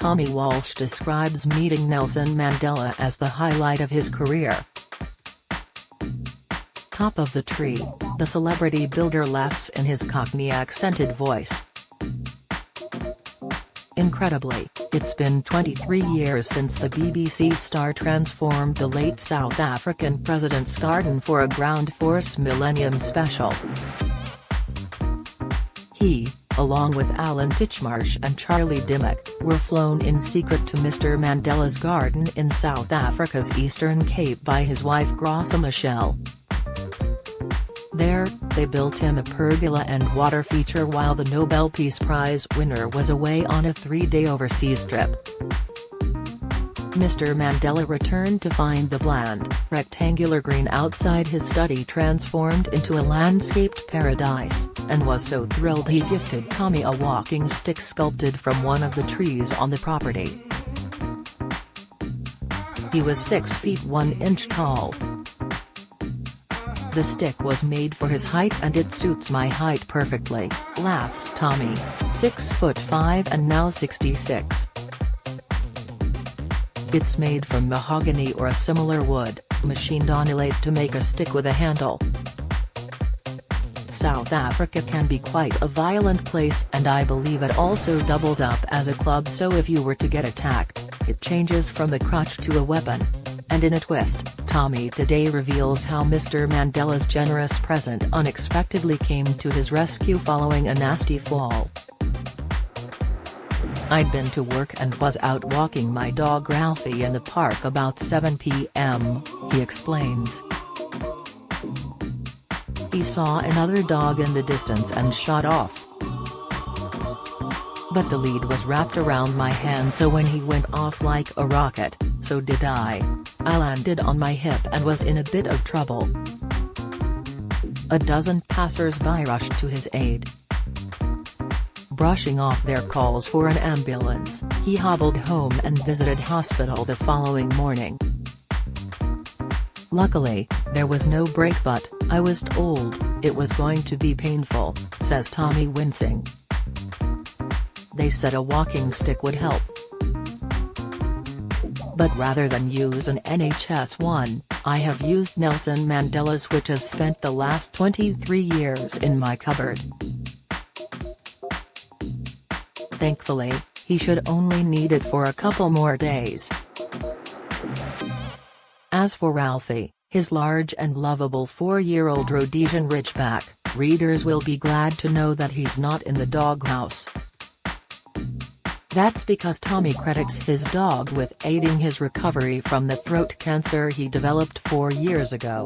Tommy Walsh describes meeting Nelson Mandela as the highlight of his career. Top of the tree, the celebrity builder laughs in his Cockney-accented voice. Incredibly, it's been 23 years since the BBC star transformed the late South African president's garden for a Ground Force Millennium special. He, along with Alan Titchmarsh and Charlie Dimmock, were flown in secret to Mr. Mandela's garden in South Africa's Eastern Cape by his wife Graça Machel. There, they built him a pergola and water feature while the Nobel Peace Prize winner was away on a 3-day overseas trip. Mr. Mandela returned to find the bland, rectangular green outside his study transformed into a landscaped paradise, and was so thrilled he gifted Tommy a walking stick sculpted from one of the trees on the property. He was 6 feet 1 inch tall. The stick was made for his height and it suits my height perfectly, laughs Tommy, 6'5" and now 66. It's made from mahogany or a similar wood, machined on a lathe to make a stick with a handle. South Africa can be quite a violent place, and I believe it also doubles up as a club, so if you were to get attacked, it changes from a crutch to a weapon. And in a twist, Tommy today reveals how Mr. Mandela's generous present unexpectedly came to his rescue following a nasty fall. "I'd been to work and was out walking my dog Ralphie in the park about 7 p.m, he explains. He saw another dog in the distance and shot off. But the lead was wrapped around my hand, so when he went off like a rocket, so did I. I landed on my hip and was in a bit of trouble. A dozen passers-by rushed to his aid. Brushing off their calls for an ambulance, he hobbled home and visited hospital the following morning. Luckily, there was no break, but I was told it was going to be painful," says Tommy, wincing. "They said a walking stick would help. But rather than use an NHS one, I have used Nelson Mandela's, which has spent the last 23 years in my cupboard. Thankfully, he should only need it for a couple more days." As for Ralphie, his large and lovable 4-year-old Rhodesian Ridgeback, readers will be glad to know that he's not in the doghouse. That's because Tommy credits his dog with aiding his recovery from the throat cancer he developed 4 years ago.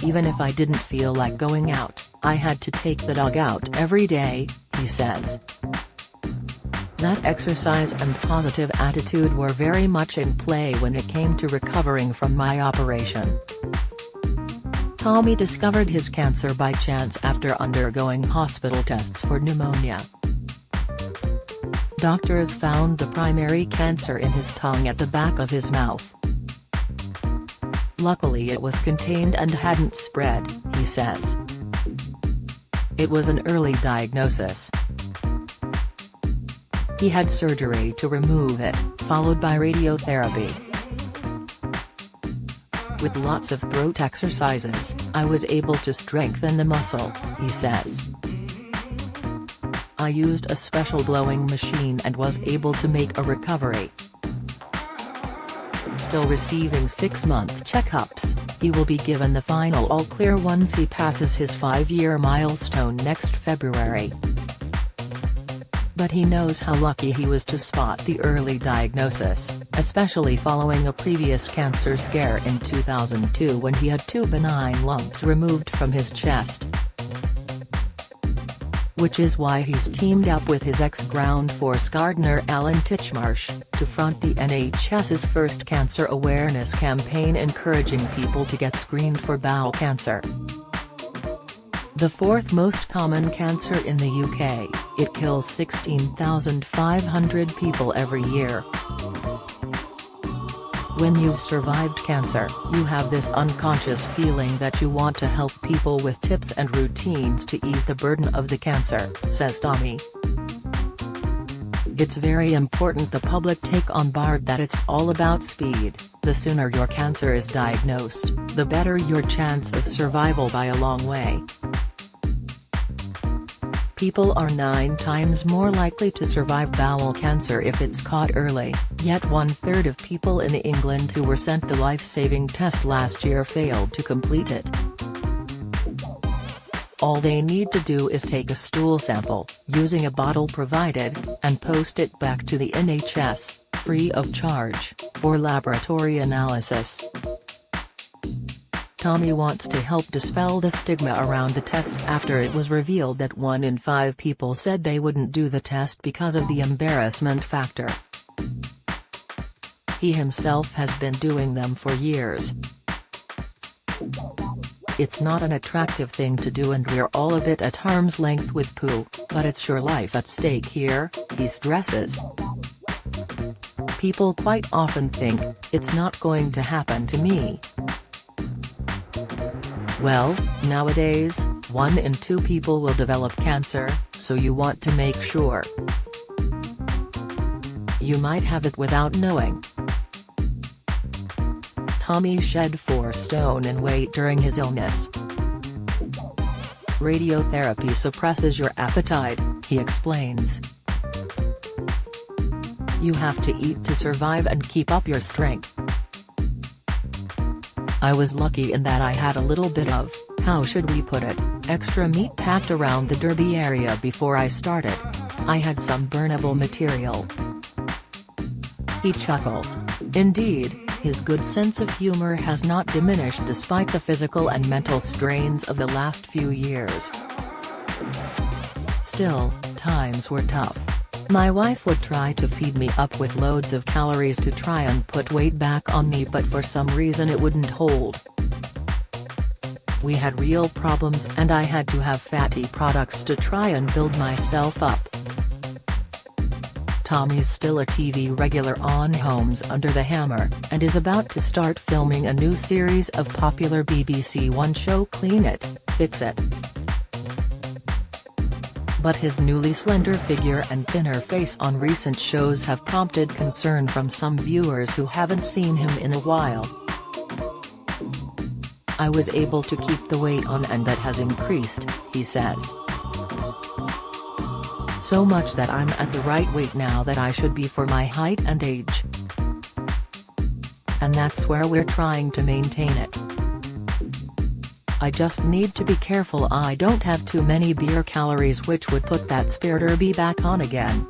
"Even if I didn't feel like going out, I had to take the dog out every day," he says. "That exercise and positive attitude were very much in play when it came to recovering from my operation." Tommy discovered his cancer by chance after undergoing hospital tests for pneumonia. Doctors found the primary cancer in his tongue at the back of his mouth. "Luckily it was contained and hadn't spread," he says. "It was an early diagnosis." He had surgery to remove it, followed by radiotherapy. "With lots of throat exercises, I was able to strengthen the muscle," he says. "I used a special blowing machine and was able to make a recovery." Still receiving 6-month checkups, he will be given the final all-clear once he passes his 5-year milestone next February. But he knows how lucky he was to spot the early diagnosis, especially following a previous cancer scare in 2002 when he had 2 benign lumps removed from his chest. Which is why he's teamed up with his ex-Ground Force gardener Alan Titchmarsh, to front the NHS's first cancer awareness campaign encouraging people to get screened for bowel cancer. The 4th most common cancer in the UK, it kills 16,500 people every year. When you've survived cancer, you have this unconscious feeling that you want to help people with tips and routines to ease the burden of the cancer, says Tommy. It's very important the public take on board that it's all about speed. The sooner your cancer is diagnosed, the better your chance of survival by a long way. People are 9 times more likely to survive bowel cancer if it's caught early, yet 1/3 of people in England who were sent the life-saving test last year failed to complete it. All they need to do is take a stool sample, using a bottle provided, and post it back to the NHS, free of charge, for laboratory analysis. Tommy wants to help dispel the stigma around the test after it was revealed that 1 in 5 people said they wouldn't do the test because of the embarrassment factor. He himself has been doing them for years. It's not an attractive thing to do and we're all a bit at arm's length with poo, but it's your life at stake here, he stresses. People quite often think, it's not going to happen to me. Well, nowadays, 1 in 2 people will develop cancer, so you want to make sure. You might have it without knowing. Tommy shed 4 stone in weight during his illness. Radiotherapy suppresses your appetite, he explains. You have to eat to survive and keep up your strength. I was lucky in that I had a little bit of, how should we put it, extra meat packed around the derby area before I started. I had some burnable material. He chuckles. Indeed, his good sense of humor has not diminished despite the physical and mental strains of the last few years. Still, times were tough. My wife would try to feed me up with loads of calories to try and put weight back on me, but for some reason it wouldn't hold. We had real problems and I had to have fatty products to try and build myself up. Tommy's still a TV regular on Homes Under the Hammer, and is about to start filming a new series of popular BBC One show Clean It, Fix It. But his newly slender figure and thinner face on recent shows have prompted concern from some viewers who haven't seen him in a while. I was able to keep the weight on and that has increased, he says. So much that I'm at the right weight now that I should be for my height and age. And that's where we're trying to maintain it. I just need to be careful I don't have too many beer calories, which would put that spare derby back on again.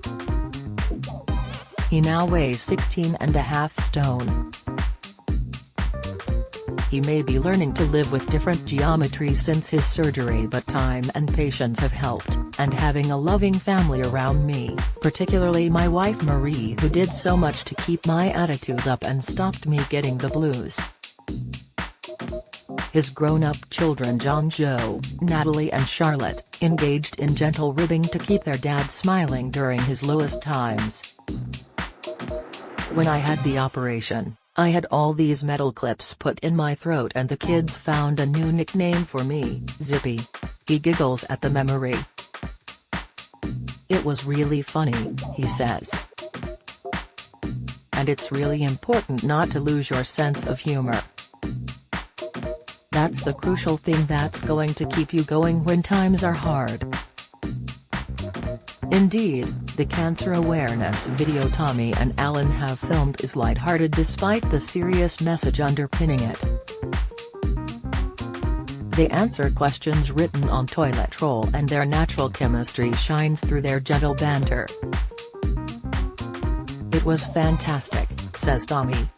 He now weighs 16.5 stone. He may be learning to live with different geometries since his surgery, but time and patience have helped, and having a loving family around me, particularly my wife Marie, who did so much to keep my attitude up and stopped me getting the blues. His grown-up children John, Joe, Natalie and Charlotte, engaged in gentle ribbing to keep their dad smiling during his lowest times. When I had the operation, I had all these metal clips put in my throat and the kids found a new nickname for me, Zippy. He giggles at the memory. It was really funny, he says. And it's really important not to lose your sense of humor. That's the crucial thing that's going to keep you going when times are hard. Indeed, the cancer awareness video Tommy and Alan have filmed is lighthearted despite the serious message underpinning it. They answer questions written on toilet roll and their natural chemistry shines through their gentle banter. It was fantastic, says Tommy.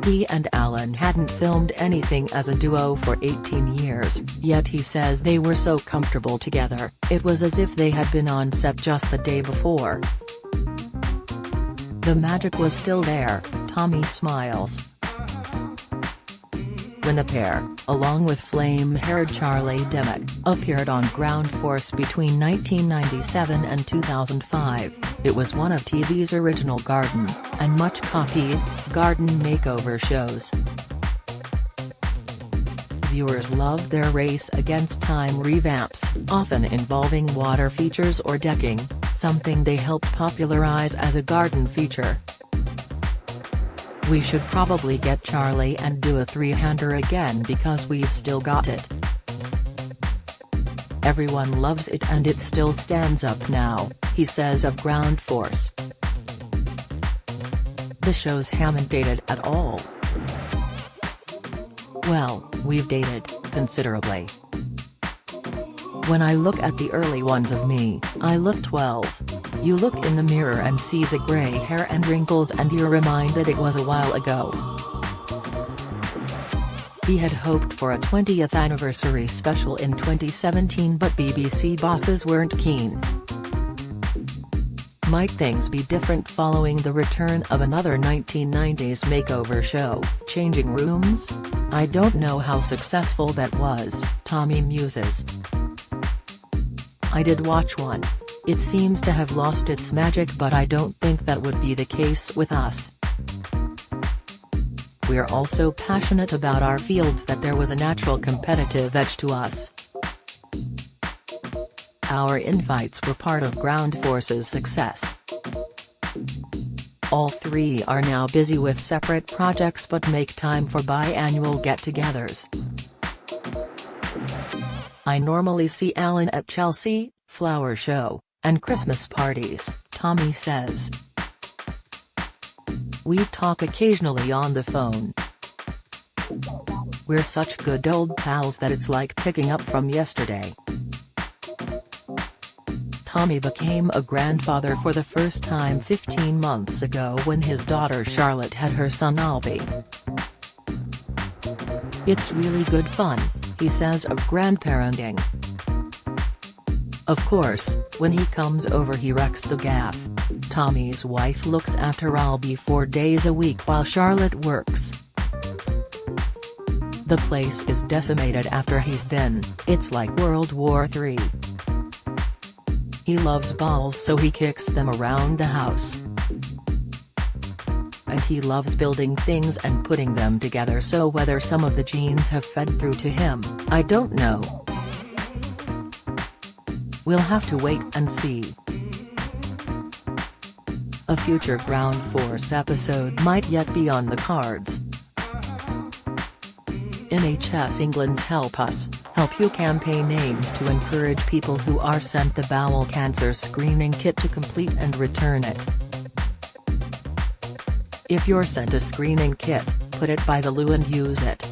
He and Alan hadn't filmed anything as a duo for 18 years, yet he says they were so comfortable together, it was as if they had been on set just the day before. The magic was still there, Tommy smiles. When the pair, along with flame-haired Charlie Dimmock, appeared on Ground Force between 1997 and 2005, it was one of TV's original garden, and much-copied, garden makeover shows. Viewers loved their race against time revamps, often involving water features or decking, something they helped popularize as a garden feature. We should probably get Charlie and do a three-hander again because we've still got it. Everyone loves it and it still stands up now, he says of Ground Force. The shows haven't dated at all. Well, we've dated, considerably. When I look at the early ones of me, I look 12. You look in the mirror and see the grey hair and wrinkles and you're reminded it was a while ago. He had hoped for a 20th anniversary special in 2017 but BBC bosses weren't keen. Might things be different following the return of another 1990s makeover show, Changing Rooms? I don't know how successful that was, Tommy muses. I did watch one. It seems to have lost its magic but I don't think that would be the case with us. We're also passionate about our fields that there was a natural competitive edge to us. Our infights were part of Ground Force's success. All three are now busy with separate projects but make time for biannual get-togethers. I normally see Alan at Chelsea, flower show, and Christmas parties, Tommy says. We talk occasionally on the phone. We're such good old pals that it's like picking up from yesterday. Tommy became a grandfather for the first time 15 months ago when his daughter Charlotte had her son Albie. It's really good fun, he says of grandparenting. Of course, when he comes over he wrecks the gaff. Tommy's wife looks after Albie 4 days a week while Charlotte works. The place is decimated after he's been, it's like World War III. He loves balls so he kicks them around the house. And he loves building things and putting them together, so whether some of the genes have fed through to him, I don't know. We'll have to wait and see. A future Ground Force episode might yet be on the cards. NHS England's Help Us, Help You campaign aims to encourage people who are sent the bowel cancer screening kit to complete and return it. If you're sent a screening kit, put it by the loo and use it.